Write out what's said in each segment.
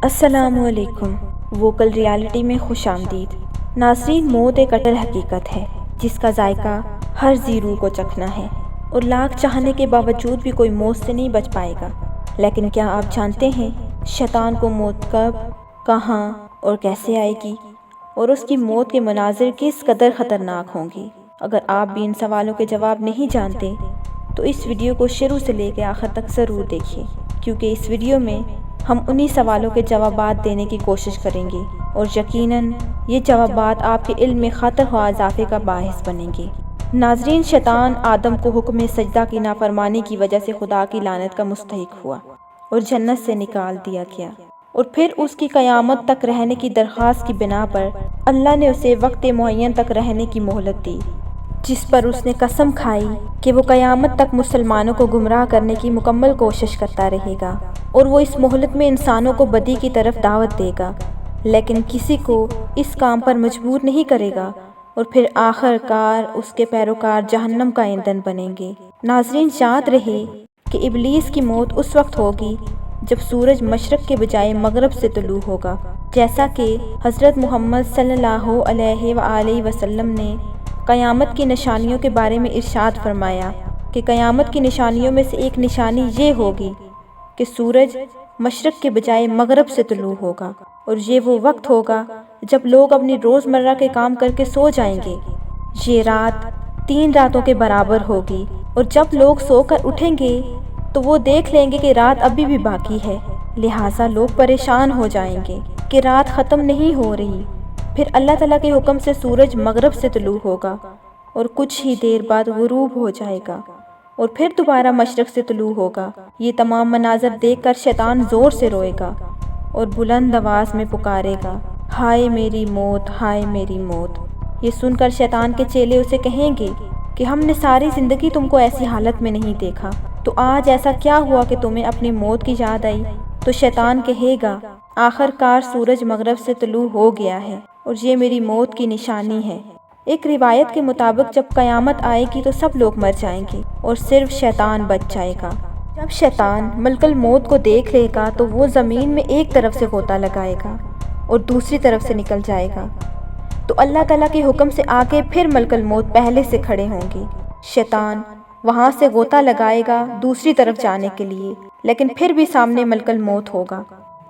السلام علیکم۔ Vocal reality میں خوش آمدید۔ ناظرین، موت ایک اٹل حقیقت ہے جس کا ذائقہ ہر ذی روح کو چکھنا ہے، اور لاکھ چاہنے کے باوجود بھی کوئی موت سے نہیں بچ پائے گا۔ لیکن کیا آپ جانتے ہیں شیطان کو موت کب، کہاں اور کیسے آئے گی، اور اس کی موت کے مناظر کس قدر خطرناک ہوں گے؟ اگر آپ بھی ان سوالوں کے جواب نہیں جانتے تو اس ویڈیو کو شروع سے لے کے آخر تک ضرور دیکھیے، کیونکہ اس ویڈیو میں ہم انہی سوالوں کے جوابات دینے کی کوشش کریں گے، اور یقیناً یہ جوابات آپ کے علم میں خاطر خواہ اضافے کا باعث بنیں گے۔ ناظرین، شیطان آدم کو حکم سجدہ کی نافرمانی کی وجہ سے خدا کی لعنت کا مستحق ہوا اور جنت سے نکال دیا گیا، اور پھر اس کی قیامت تک رہنے کی درخواست کی بنا پر اللہ نے اسے وقت معین تک رہنے کی مہلت دی، جس پر اس نے قسم کھائی کہ وہ قیامت تک مسلمانوں کو گمراہ کرنے کی مکمل کوشش کرتا رہے گا، اور وہ اس مہلت میں انسانوں کو بدی کی طرف دعوت دے گا، لیکن کسی کو اس کام پر مجبور نہیں کرے گا، اور پھر آخر کار اس کے پیروکار جہنم کا ایندھن بنیں گے۔ ناظرین، یاد رہے کہ ابلیس کی موت اس وقت ہوگی جب سورج مشرق کے بجائے مغرب سے طلوع ہوگا، جیسا کہ حضرت محمد صلی اللہ علیہ وآلہ وسلم نے قیامت کی نشانیوں کے بارے میں ارشاد فرمایا کہ قیامت کی نشانیوں میں سے ایک نشانی یہ ہوگی کہ سورج مشرق کے بجائے مغرب سے طلوع ہوگا، اور یہ وہ وقت ہوگا جب لوگ اپنی روزمرہ کے کام کر کے سو جائیں گے۔ یہ رات 3 راتوں کے برابر ہوگی، اور جب لوگ سو کر اٹھیں گے تو وہ دیکھ لیں گے کہ رات ابھی بھی باقی ہے، لہٰذا لوگ پریشان ہو جائیں گے کہ رات ختم نہیں ہو رہی۔ پھر اللہ تعالیٰ کے حکم سے سورج مغرب سے طلوع ہوگا اور کچھ ہی دیر بعد غروب ہو جائے گا، اور پھر دوبارہ مشرق سے طلوع ہوگا۔ یہ تمام مناظر دیکھ کر شیطان زور سے روئے گا اور بلند آواز میں پکارے گا، ہائے میری موت، ہائے میری موت۔ یہ سن کر شیطان کے چیلے اسے کہیں گے کہ ہم نے ساری زندگی تم کو ایسی حالت میں نہیں دیکھا، تو آج ایسا کیا ہوا کہ تمہیں اپنی موت کی یاد آئی؟ تو شیطان کہے گا، آخر کار سورج مغرب سے طلوع ہو گیا ہے، اور یہ میری موت کی نشانی ہے۔ ایک روایت کے مطابق جب قیامت آئے گی تو سب لوگ مر جائیں گے اور صرف شیطان بچ جائے گا۔ جب شیطان ملک الموت کو دیکھ لے گا تو وہ زمین میں ایک طرف سے غوطہ لگائے گا اور دوسری طرف سے نکل جائے گا، تو اللہ تعالیٰ کے حکم سے آگے پھر ملک الموت پہلے سے کھڑے ہوں گے۔ شیطان وہاں سے غوطہ لگائے گا دوسری طرف جانے کے لیے، لیکن پھر بھی سامنے ملک الموت ہوگا۔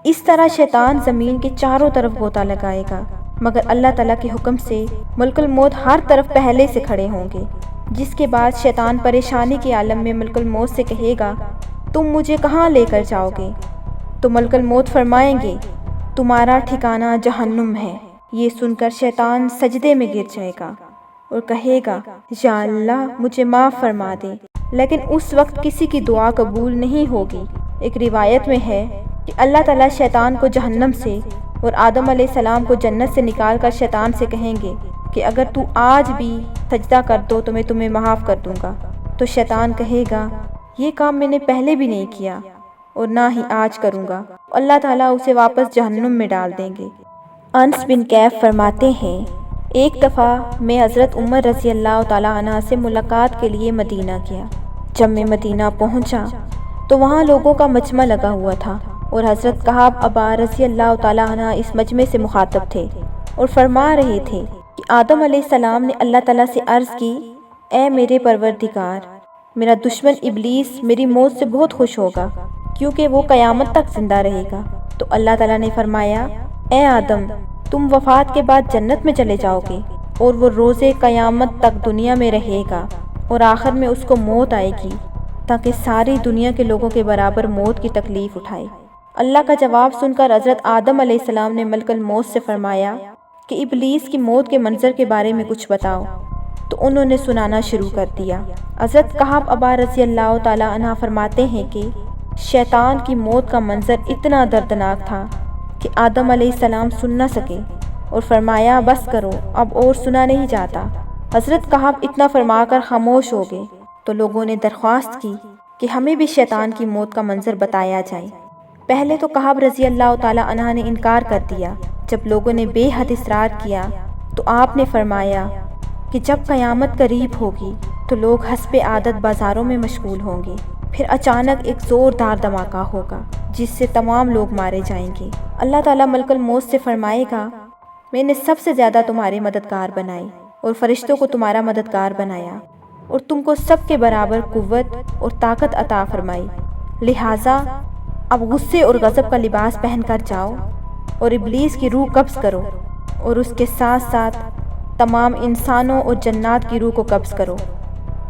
اس طرح شیطان زمین کے چاروں طرف غوطہ لگائے گا، مگر اللہ تعالیٰ کے حکم سے ملک الموت ہر طرف پہلے سے کھڑے ہوں گے، جس کے بعد شیطان پریشانی کے عالم میں ملک الموت سے کہے گا، تم مجھے کہاں لے کر جاؤ گے؟ تو ملک الموت فرمائیں گے، تمہارا ٹھکانہ جہنم ہے۔ یہ سن کر شیطان سجدے میں گر جائے گا اور کہے گا، یا اللہ مجھے معاف فرما دے، لیکن اس وقت کسی کی دعا قبول نہیں ہوگی۔ ایک روایت میں ہے کہ اللہ تعالیٰ شیطان کو جہنم سے اور آدم علیہ السلام کو جنت سے نکال کر شیطان سے کہیں گے کہ اگر تو آج بھی سجدہ کر دو تو میں تمہیں معاف کر دوں گا۔ تو شیطان کہے گا، یہ کام میں نے پہلے بھی نہیں کیا اور نہ ہی آج کروں گا۔ اللہ تعالیٰ اسے واپس جہنم میں ڈال دیں گے۔ انس بن کیف فرماتے ہیں، ایک دفعہ میں حضرت عمر رضی اللہ تعالیٰ عنہ سے ملاقات کے لیے مدینہ گیا۔ جب میں مدینہ پہنچا تو وہاں لوگوں کا مجمع لگا ہوا تھا، اور حضرت کعب ابا رضی اللہ تعالیٰ عنہ اس مجمع سے مخاطب تھے اور فرما رہے تھے کہ آدم علیہ السلام نے اللہ تعالیٰ سے عرض کی، اے میرے پروردگار، میرا دشمن ابلیس میری موت سے بہت خوش ہوگا، کیونکہ وہ قیامت تک زندہ رہے گا۔ تو اللہ تعالیٰ نے فرمایا، اے آدم، تم وفات کے بعد جنت میں چلے جاؤ گے، اور وہ روز قیامت تک دنیا میں رہے گا، اور آخر میں اس کو موت آئے گی تاکہ ساری دنیا کے لوگوں کے برابر موت کی تکلیف اٹھائے۔ اللہ کا جواب سن کر حضرت آدم علیہ السلام نے ملک الموت سے فرمایا کہ ابلیس کی موت کے منظر کے بارے میں کچھ بتاؤ، تو انہوں نے سنانا شروع کر دیا۔ حضرت کعب ابا رضی اللہ تعالیٰ عنہ فرماتے ہیں کہ شیطان کی موت کا منظر اتنا دردناک تھا کہ آدم علیہ السلام سن نہ سکے، اور فرمایا، بس کرو، اب اور سنا نہیں جاتا۔ حضرت کعب اتنا فرما کر خاموش ہو گئے تو لوگوں نے درخواست کی کہ ہمیں بھی شیطان کی موت کا منظر بتایا جائے۔ پہلے تو کعب رضی اللہ تعالیٰ عنہ نے انکار کر دیا۔ جب لوگوں نے بے حد اصرار کیا تو آپ نے فرمایا کہ جب قیامت قریب ہوگی تو لوگ حسب عادت بازاروں میں مشغول ہوں گے، پھر اچانک ایک زوردار دھماکہ ہوگا جس سے تمام لوگ مارے جائیں گے۔ اللہ تعالیٰ ملک الموت سے فرمائے گا، میں نے سب سے زیادہ تمہارے مددگار بنائی اور فرشتوں کو تمہارا مددگار بنایا اور تم کو سب کے برابر قوت اور طاقت عطا فرمائی، لہٰذا اب غصے اور غضب کا لباس پہن کر جاؤ اور ابلیس کی روح قبض کرو اور اس کے ساتھ ساتھ تمام انسانوں اور جنات کی روح کو قبض کرو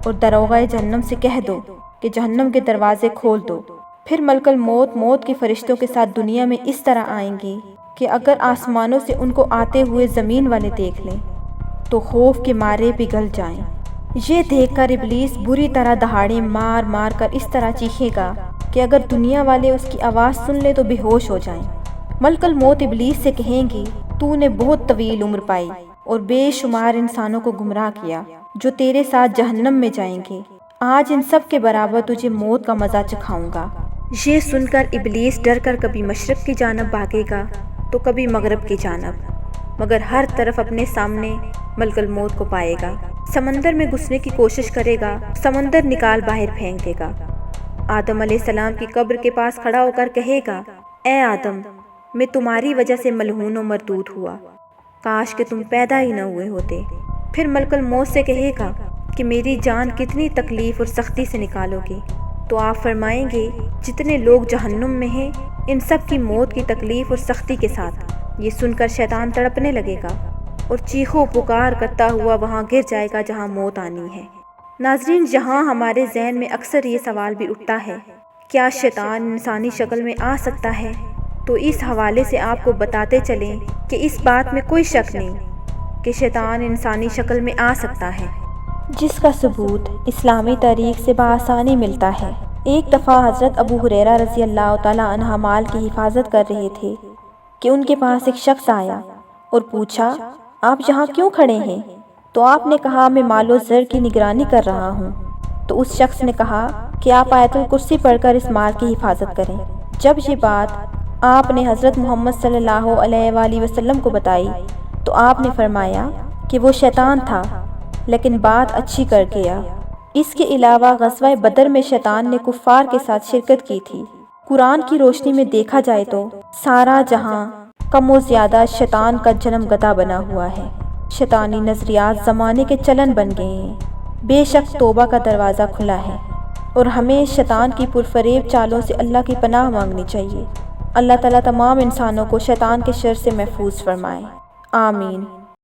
اور داروغہ جہنم سے کہہ دو کہ جہنم کے دروازے کھول دو۔ پھر ملک الموت موت کے فرشتوں کے ساتھ دنیا میں اس طرح آئیں گے کہ اگر آسمانوں سے ان کو آتے ہوئے زمین والے دیکھ لیں تو خوف کے مارے پگھل جائیں۔ یہ دیکھ کر ابلیس بری طرح دہاڑے مار مار کر اس طرح چیخے گا کہ اگر دنیا والے اس کی آواز سن لیں تو بے ہوش ہو جائیں۔ ملک الموت ابلیس سے کہیں گی، تو نے بہت طویل عمر پائی اور بے شمار انسانوں کو گمراہ کیا جو تیرے ساتھ جہنم میں جائیں گے، آج ان سب کے برابر تجھے موت کا مزہ چکھاؤں گا۔ یہ سن کر ابلیس ڈر کر کبھی مشرق کی جانب بھاگے گا تو کبھی مغرب کی جانب، مگر ہر طرف اپنے سامنے ملک الموت کو پائے گا۔ سمندر میں گھسنے کی کوشش کرے گا، سمندر نکال باہر پھینک دے گا۔ آدم علیہ السلام کی قبر کے پاس کھڑا ہو کر کہے گا، اے آدم، میں تمہاری وجہ سے ملعون و مردود ہوا، کاش کہ تم پیدا ہی نہ ہوئے ہوتے۔ پھر ملک الموت سے کہے گا کہ میری جان کتنی تکلیف اور سختی سے نکالو گے؟ تو آپ فرمائیں گے، جتنے لوگ جہنم میں ہیں ان سب کی موت کی تکلیف اور سختی کے ساتھ۔ یہ سن کر شیطان تڑپنے لگے گا اور چیخو پکار کرتا ہوا وہاں گر جائے گا جہاں موت آنی ہے۔ ناظرین، یہاں ہمارے ذہن میں اکثر یہ سوال بھی اٹھتا ہے، کیا شیطان انسانی شکل میں آ سکتا ہے؟ تو اس حوالے سے آپ کو بتاتے چلیں کہ اس بات میں کوئی شک نہیں کہ شیطان انسانی شکل میں آ سکتا ہے، جس کا ثبوت اسلامی تاریخ سے بآسانی ملتا ہے۔ ایک دفعہ حضرت ابو ہریرہ رضی اللہ تعالیٰ عنہ مال کی حفاظت کر رہے تھے کہ ان کے پاس ایک شخص آیا اور پوچھا، آپ یہاں کیوں کھڑے ہیں؟ تو آپ نے کہا، میں مال و زر کی نگرانی کر رہا ہوں۔ تو اس شخص نے کہا کہ آپ آیت الکرسی پڑھ کر اس مال کی حفاظت کریں۔ جب یہ بات آپ نے حضرت محمد صلی اللہ علیہ وآلہ وسلم کو بتائی تو آپ نے فرمایا کہ وہ شیطان تھا لیکن بات اچھی کر گیا۔ اس کے علاوہ غزوہ بدر میں شیطان نے کفار کے ساتھ شرکت کی تھی۔ قرآن کی روشنی میں دیکھا جائے تو سارا جہاں کم و زیادہ شیطان کا جنم گدھا بنا ہوا ہے۔ شیطانی نظریات زمانے کے چلن بن گئے ہیں۔ بے شک توبہ کا دروازہ کھلا ہے اور ہمیں شیطان کی پرفریب چالوں سے اللہ کی پناہ مانگنی چاہیے۔ اللہ تعالیٰ تمام انسانوں کو شیطان کے شر سے محفوظ فرمائے، آمین۔